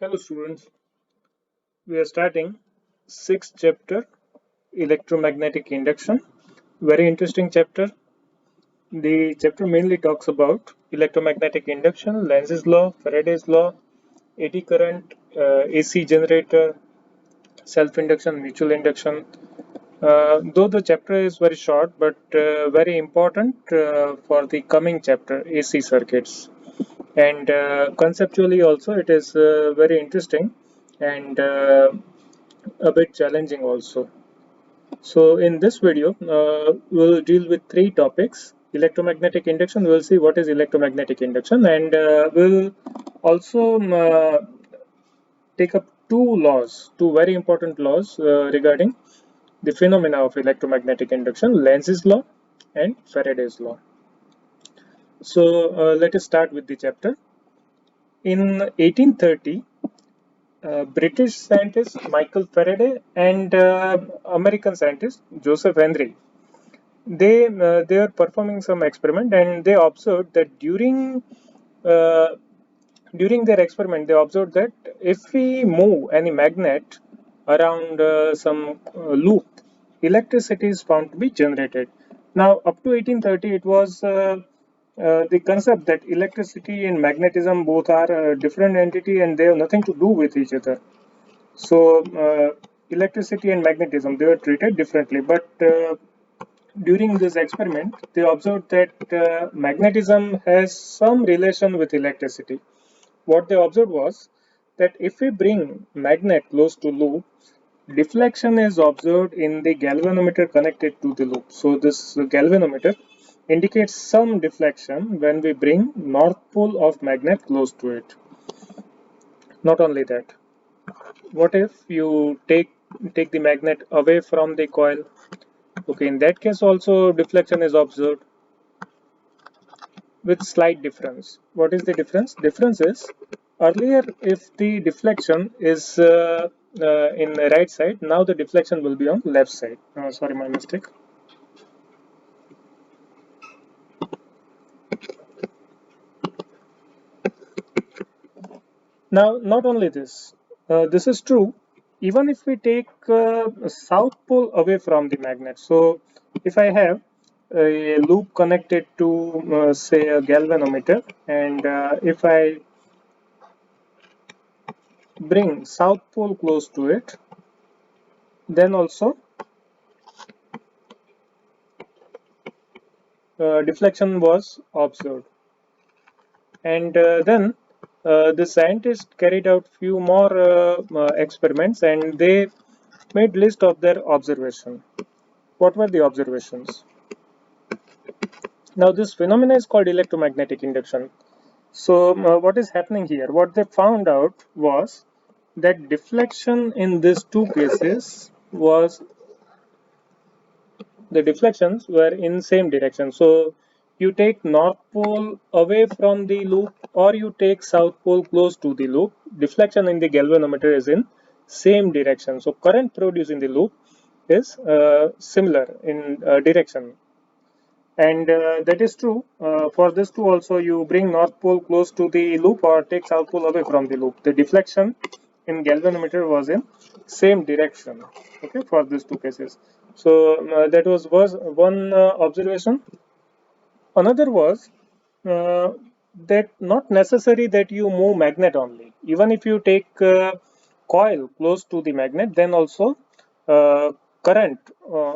Hello students, we are starting sixth chapter electromagnetic induction. Very interesting chapter. The chapter mainly talks about electromagnetic induction, Lenz's law, Faraday's law, eddy current, AC generator, self-induction, mutual induction. Though the chapter is very short but very important for the coming chapter, AC circuits. And conceptually also it is very interesting and a bit challenging also. So in this video, we'll deal with three topics. Electromagnetic induction, we'll see what is electromagnetic induction, and we'll also take up two very important laws regarding the phenomena of electromagnetic induction, Lenz's law and Faraday's law. So let us start with the chapter. In 1830, British scientist Michael Faraday and American scientist Joseph Henry they are performing some experiment, and they observed that uh, during their experiment they observed that if we move any magnet around some loop, electricity is found to be generated. Now up to 1830 it was the concept that electricity and magnetism both are a different entity and they have nothing to do with each other. So electricity and magnetism, they were treated differently, but during this experiment, they observed that magnetism has some relation with electricity. What they observed was that if we bring magnet close to loop, deflection is observed in the galvanometer connected to the loop. So this galvanometer indicates some deflection when we bring north pole of magnet close to it. Not only that, what if you take the magnet away from the coil? Okay, in that case also deflection is observed with slight difference. What is the difference? Difference is earlier if the deflection is in the right side, now the deflection will be on left side. Sorry, my mistake. Now, not only this, this is true even if we take south pole away from the magnet. So, if I have a loop connected to say a galvanometer, and if I bring south pole close to it, then also deflection was observed. And then the scientists carried out few more experiments, and they made list of their observation. What were the observations? Now this phenomena is called electromagnetic induction. So what is happening here? What they found out was that deflection in these two cases was the deflections were in same direction. So you take north pole away from the loop or you take south pole close to the loop, deflection in the galvanometer is in same direction. So current produced in the loop is similar in direction, and that is true for this too. Also you bring north pole close to the loop or take south pole away from the loop, the deflection in galvanometer was in same direction. Okay, for these two cases. So that was one observation. Another was uh, that not necessary that you move magnet only. Even if you take coil close to the magnet, then also uh, current,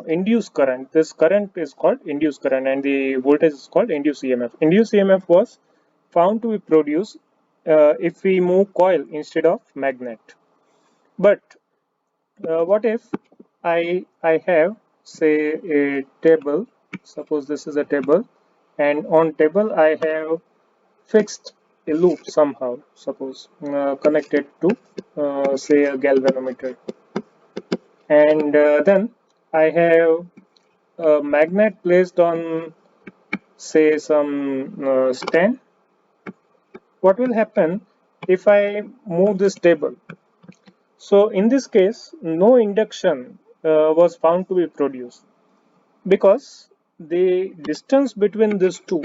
induced current. This current is called induced current, and the voltage is called induced EMF. Induced EMF was found to be produced if we move coil instead of magnet. But what if I have say a table, suppose this is a table, and on table I have fixed a loop somehow, suppose connected to say a galvanometer, and then I have a magnet placed on say some stand. What will happen if I move this table? So in this case no induction was found to be produced because the distance between these two,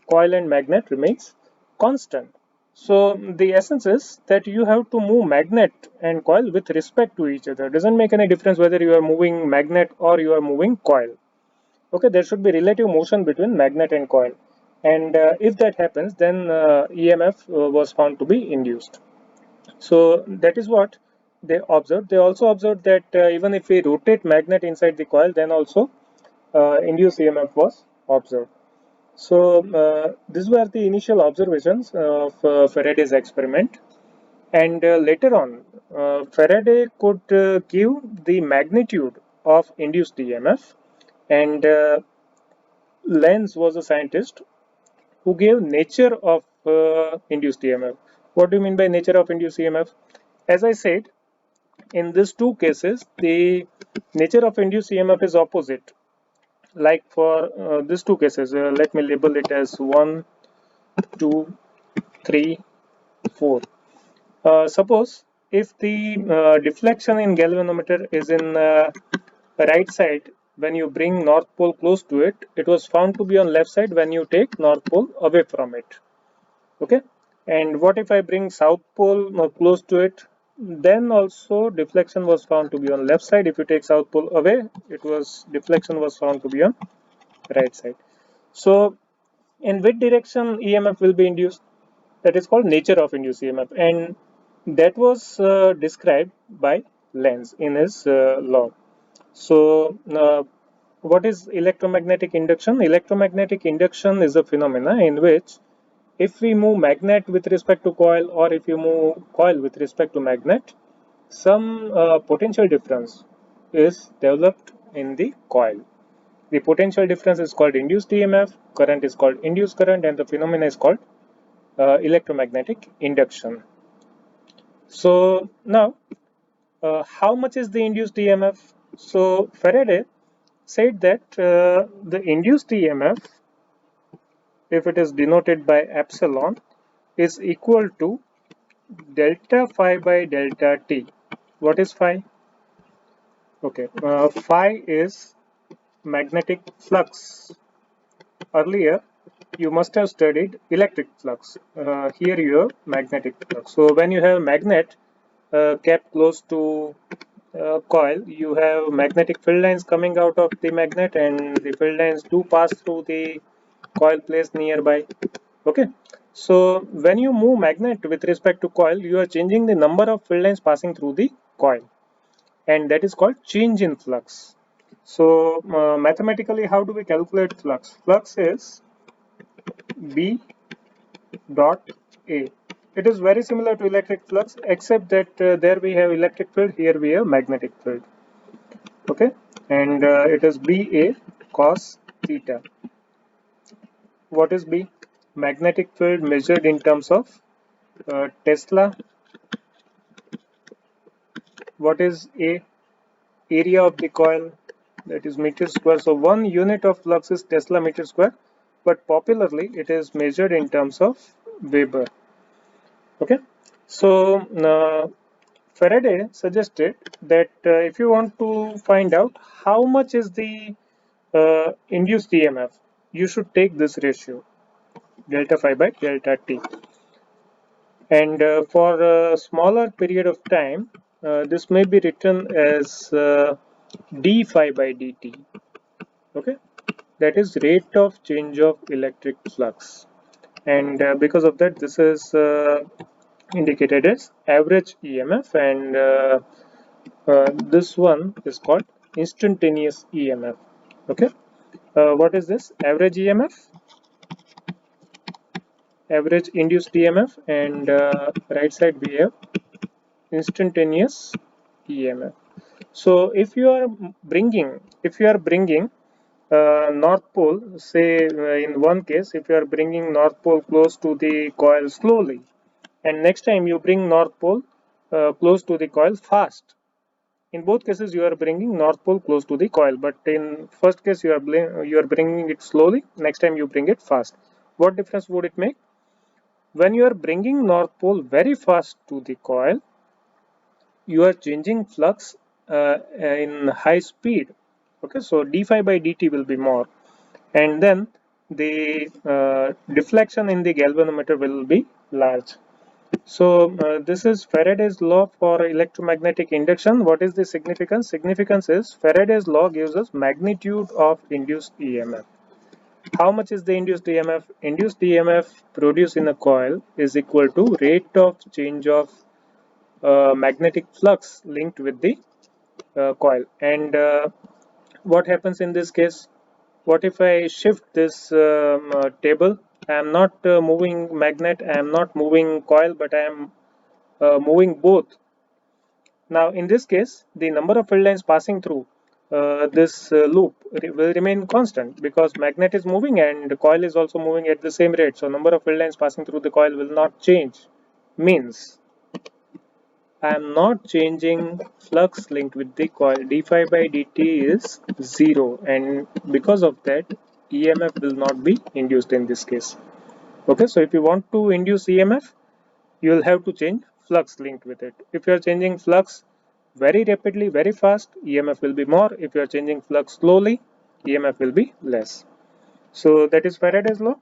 coil and magnet, remains constant. So the essence is that you have to move magnet and coil with respect to each other. Doesn't make any difference whether you are moving magnet or you are moving coil. Okay, there should be relative motion between magnet and coil, and if that happens, then EMF was found to be induced. So that is what they observed. They also observed that even if we rotate magnet inside the coil, then also induced EMF was observed. So these were the initial observations of Faraday's experiment, and later on, Faraday could give the magnitude of induced EMF, and Lenz was a scientist who gave nature of induced EMF. What do you mean by nature of induced EMF? As I said, in these two cases, the nature of induced EMF is opposite. Like for these two cases, let me label it as 1, 2, 3, 4. Suppose if the deflection in galvanometer is in right side, when you bring north pole close to it, it was found to be on left side when you take north pole away from it. Okay, and what if I bring south pole close to it? Then also deflection was found to be on left side. If you take south pole away, deflection was found to be on right side. So in which direction EMF will be induced? That is called nature of induced EMF, and that was described by Lenz in his law. So what is electromagnetic induction? Electromagnetic induction is a phenomena in which if we move magnet with respect to coil, or if you move coil with respect to magnet, some potential difference is developed in the coil. The potential difference is called induced EMF, current is called induced current, and the phenomena is called electromagnetic induction. So now, how much is the induced EMF? So Faraday said that the induced EMF, if it is denoted by epsilon, is equal to delta phi by delta t. What is phi? Okay, phi is magnetic flux. Earlier, you must have studied electric flux. Here you have magnetic flux. So when you have magnet kept close to coil, you have magnetic field lines coming out of the magnet, and the field lines do pass through the coil placed nearby. Okay, so when you move magnet with respect to coil, you are changing the number of field lines passing through the coil, and that is called change in flux. So mathematically, how do we calculate flux? Flux is B dot A. It is very similar to electric flux, except that there we have electric field, here we have magnetic field. Okay, and it is BA cos theta. What is B? Magnetic field measured in terms of Tesla. What is A? Area of the coil, that is meter square. So 1 unit of flux is Tesla meter square, but popularly it is measured in terms of Weber. Okay, so Faraday suggested that if you want to find out how much is the induced EMF, you should take this ratio, delta phi by delta t. And for a smaller period of time, this may be written as d phi by dt. Okay, that is rate of change of electric flux, and because of that, this is indicated as average EMF, and this one is called instantaneous EMF. Okay, what is this? Average EMF, average induced EMF, and right side we have instantaneous EMF. So if you are bringing north pole, say in one case, if you are bringing north pole close to the coil slowly, and next time you bring north pole close to the coil fast. In both cases, you are bringing north pole close to the coil, but in first case you are bringing it slowly. Next time you bring it fast. What difference would it make? When you are bringing north pole very fast to the coil, you are changing flux in high speed. Okay, so d phi by dt will be more, and then the deflection in the galvanometer will be large. So this is Faraday's law for electromagnetic induction. What is the significance? Significance is Faraday's law gives us magnitude of induced EMF. How much is the induced EMF? Induced EMF produced in a coil is equal to rate of change of magnetic flux linked with the coil. And what happens in this case? What if I shift this table? I am not moving magnet, I am not moving coil, but I am moving both. Now in this case, the number of field lines passing through this loop will remain constant because magnet is moving and the coil is also moving at the same rate. So number of field lines passing through the coil will not change. Means I am not changing flux linked with the coil. d phi by dt is 0, and because of that EMF will not be induced in this case. Okay, so if you want to induce EMF, you will have to change flux linked with it. If you are changing flux very rapidly, very fast, EMF will be more. If you are changing flux slowly, EMF will be less. So that is Faraday's law.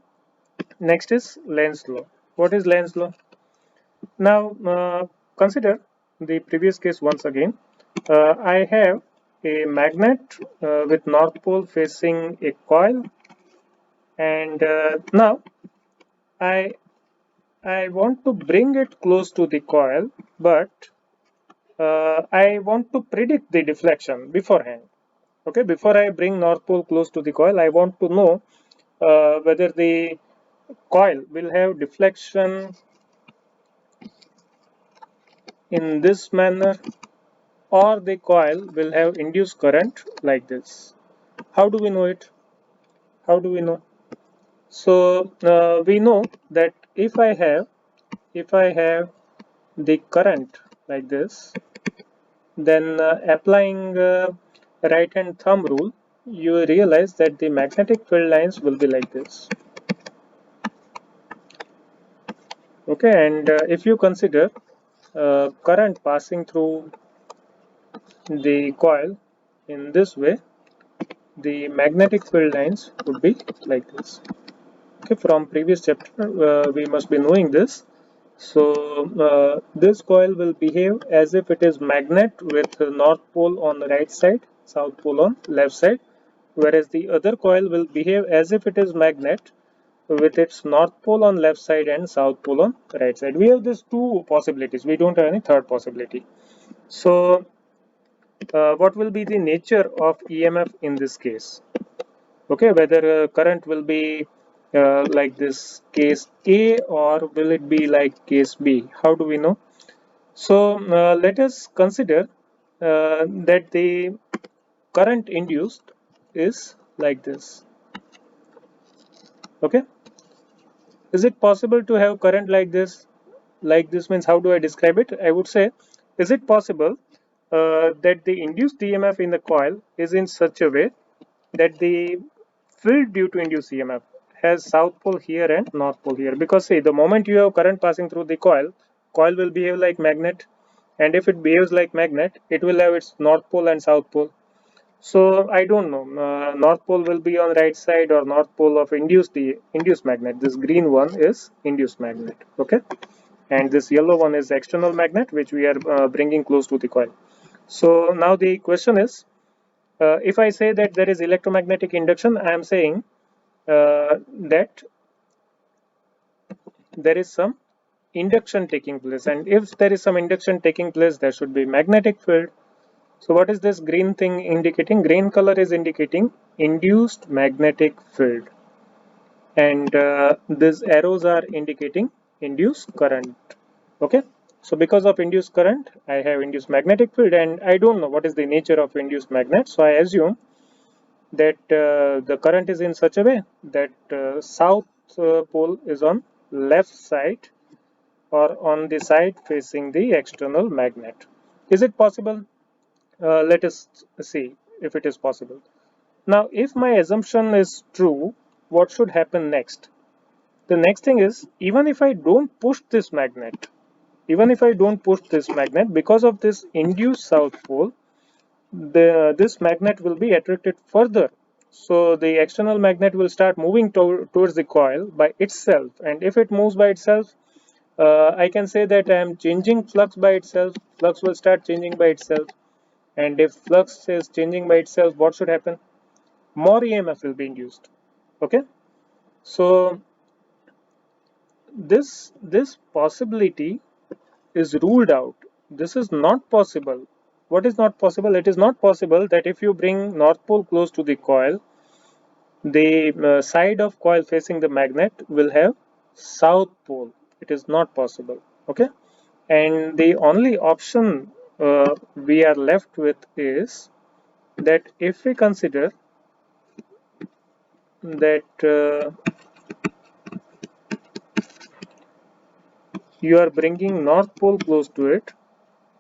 Next is Lenz's law. What is Lenz's law? Now consider the previous case once again. I have a magnet with north pole facing a coil, and now I want to bring it close to the coil, but I want to predict the deflection beforehand. Okay, before I bring north pole close to the coil, I want to know whether the coil will have deflection in this manner or the coil will have induced current like this. How do we know it? How do we know? So we know that if I have the current like this, then applying right hand thumb rule, you realize that the magnetic field lines will be like this. Okay, and if you consider current passing through the coil in this way, the magnetic field lines would be like this. Okay, from previous chapter we must be knowing this. So this coil will behave as if it is magnet with the north pole on the right side, south pole on left side, whereas the other coil will behave as if it is magnet with its north pole on left side and south pole on right side. We have these two possibilities, we don't have any third possibility. So what will be the nature of EMF in this case? Okay, whether current will be like this case A or will it be like case B? How do we know? So let us consider that the current induced is like this. Okay, is it possible to have current like this? Like this means how do I describe it? I would say, is it possible that the induced EMF in the coil is in such a way that the field due to induced EMF has south pole here and north pole here? Because see, the moment you have current passing through the coil, coil will behave like magnet, and if it behaves like magnet, it will have its north pole and south pole. So I don't know, north pole will be on right side or north pole of induced magnet. This green one is induced magnet. Okay, and this yellow one is external magnet, which we are bringing close to the coil. So now the question is, if I say that there is electromagnetic induction, I am saying that there is some induction taking place, and if there is some induction taking place, there should be magnetic field. So what is this green thing indicating? Green color is indicating induced magnetic field, and these arrows are indicating induced current. Okay, so because of induced current, I have induced magnetic field, and I don't know what is the nature of induced magnet. So I assume that the current is in such a way that south pole is on left side or on the side facing the external magnet. Is it possible? Let us see if it is possible. Now, if my assumption is true, what should happen next? The next thing is, even if I don't push this magnet, because of this induced south pole, this magnet will be attracted further. So the external magnet will start moving towards the coil by itself, and if it moves by itself, I can say that I am changing flux by itself. Flux will start changing by itself, and if flux is changing by itself, what should happen? More EMF will be induced. Okay, so this possibility is ruled out. This is not possible. What is not possible? It is not possible that if you bring North Pole close to the coil, the side of coil facing the magnet will have South Pole. It is not possible. Okay, and the only option we are left with is that if we consider that you are bringing North Pole close to it,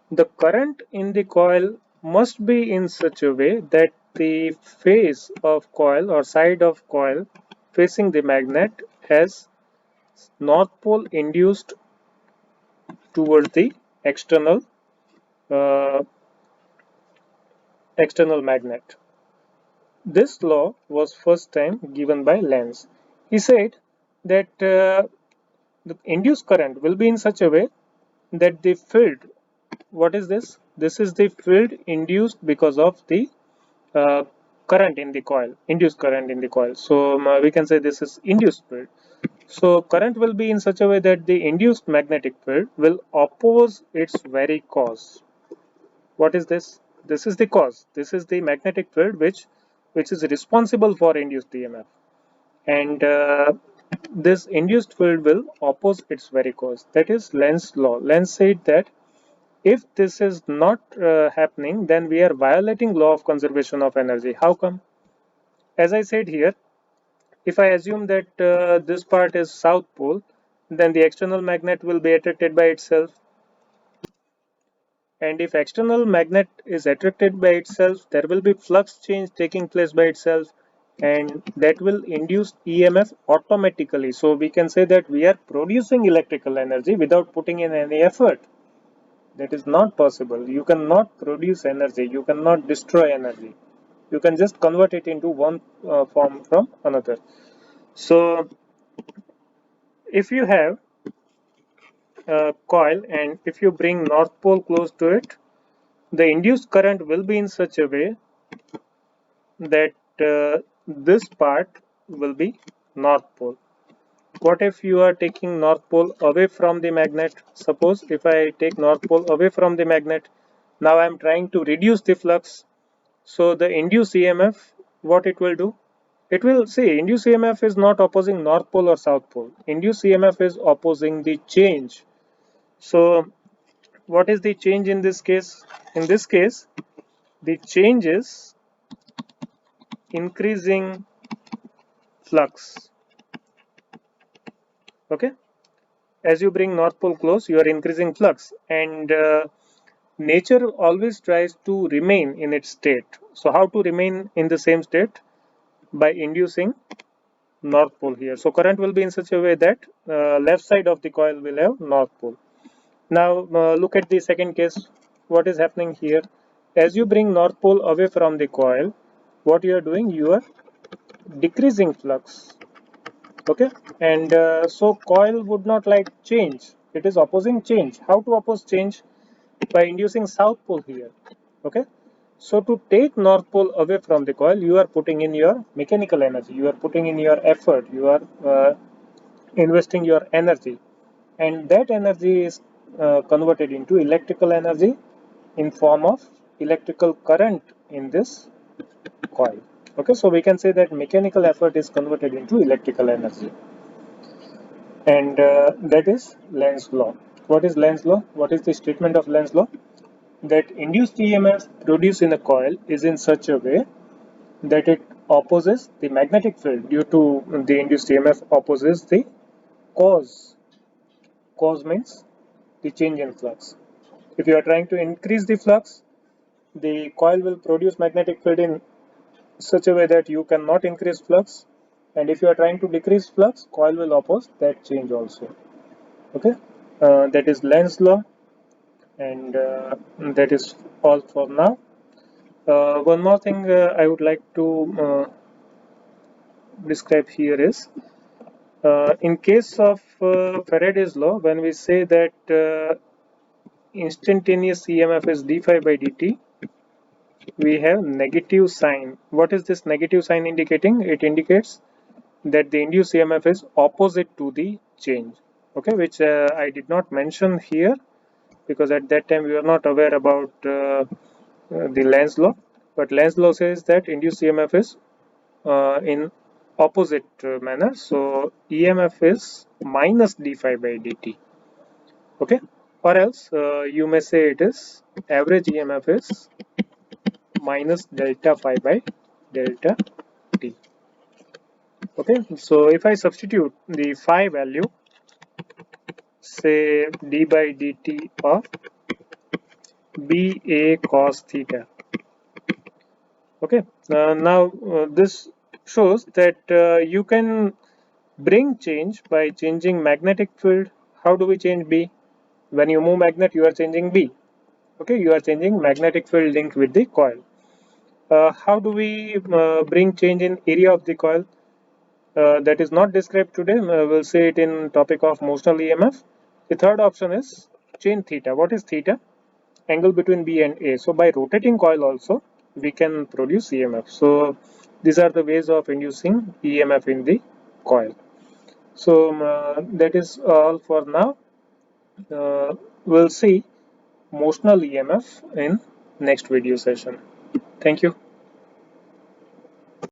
the current in the coil must be in such a way that the face of coil or side of coil facing the magnet has North Pole induced towards the external uh, external magnet. This law was first time given by Lenz. He said that the induced current will be in such a way that the field, what is this? This is the field induced because of the uh, current in the coil, induced current in the coil. So we can say this is induced field. So current will be in such a way that the induced magnetic field will oppose its very cause. What is this? This is the cause. This is the magnetic field which is responsible for induced EMF, and this induced field will oppose its very cause. That is Lenz's law. Lenz said that if this is not happening, then we are violating law of conservation of energy. How come? As I said here, if I assume that this part is south pole, then the external magnet will be attracted by itself. And if external magnet is attracted by itself, there will be flux change taking place by itself, and that will induce EMF automatically. So we can say that we are producing electrical energy without putting in any effort. That is not possible. You cannot produce energy. You cannot destroy energy. You can just convert it into one form from another. So if you have a coil and if you bring North Pole close to it, the induced current will be in such a way that this part will be North Pole. What if you are taking North Pole away from the magnet? Suppose if I take North Pole away from the magnet, now I am trying to reduce the flux. So the induced EMF, what it will do? It will see induced EMF is not opposing North Pole or South Pole. Induced EMF is opposing the change. So what is the change in this case? In this case, the change is increasing flux. Okay, as you bring North Pole close, you are increasing flux, and nature always tries to remain in its state. So how to remain in the same state? By inducing North Pole here. So current will be in such a way that left side of the coil will have North Pole. Now look at the second case. What is happening here? As you bring North Pole away from the coil, what you are doing? You are decreasing flux. Okay, and so coil would not like change. It is opposing change. How to oppose change? By inducing South Pole here. Okay, so to take North Pole away from the coil, you are putting in your mechanical energy. You are putting in your effort. You are investing your energy, and that energy is converted into electrical energy in form of electrical current in this coil. Okay, so we can say that mechanical effort is converted into electrical energy, and that is Lenz's law. What is Lenz's law? What is the statement of Lenz's law? That induced EMF produced in a coil is in such a way that it opposes the magnetic field. Due to the induced EMF opposes the cause. Cause means the change in flux. If you are trying to increase the flux, the coil will produce magnetic field in such a way that you cannot increase flux, and if you are trying to decrease flux, coil will oppose that change also. Okay, that is Lenz's law, and that is all for now. One more thing I would like to describe here is, in case of Faraday's law, when we say that instantaneous EMF is d phi by dt, we have negative sign. What is this negative sign indicating? It indicates that the induced EMF is opposite to the change, okay, which I did not mention here because at that time we were not aware about the Lenz law, but Lenz law says that induced EMF is in opposite manner, so EMF is minus d phi by dt, okay, or else you may say it is average EMF is minus delta phi by delta t. Okay, so if I substitute the phi value, say d by dt of BA cos theta. Okay, now this shows that you can bring change by changing magnetic field. How do we change B? When you move magnet, you are changing B. Okay, you are changing magnetic field linked with the coil. How do we bring change in area of the coil? That is not described today. We'll say it in topic of motional EMF. The third option is change theta. What is theta? Angle between B and A. So by rotating coil also we can produce EMF. So these are the ways of inducing EMF in the coil. So that is all for now. We'll see motional EMF in next video session. Thank you.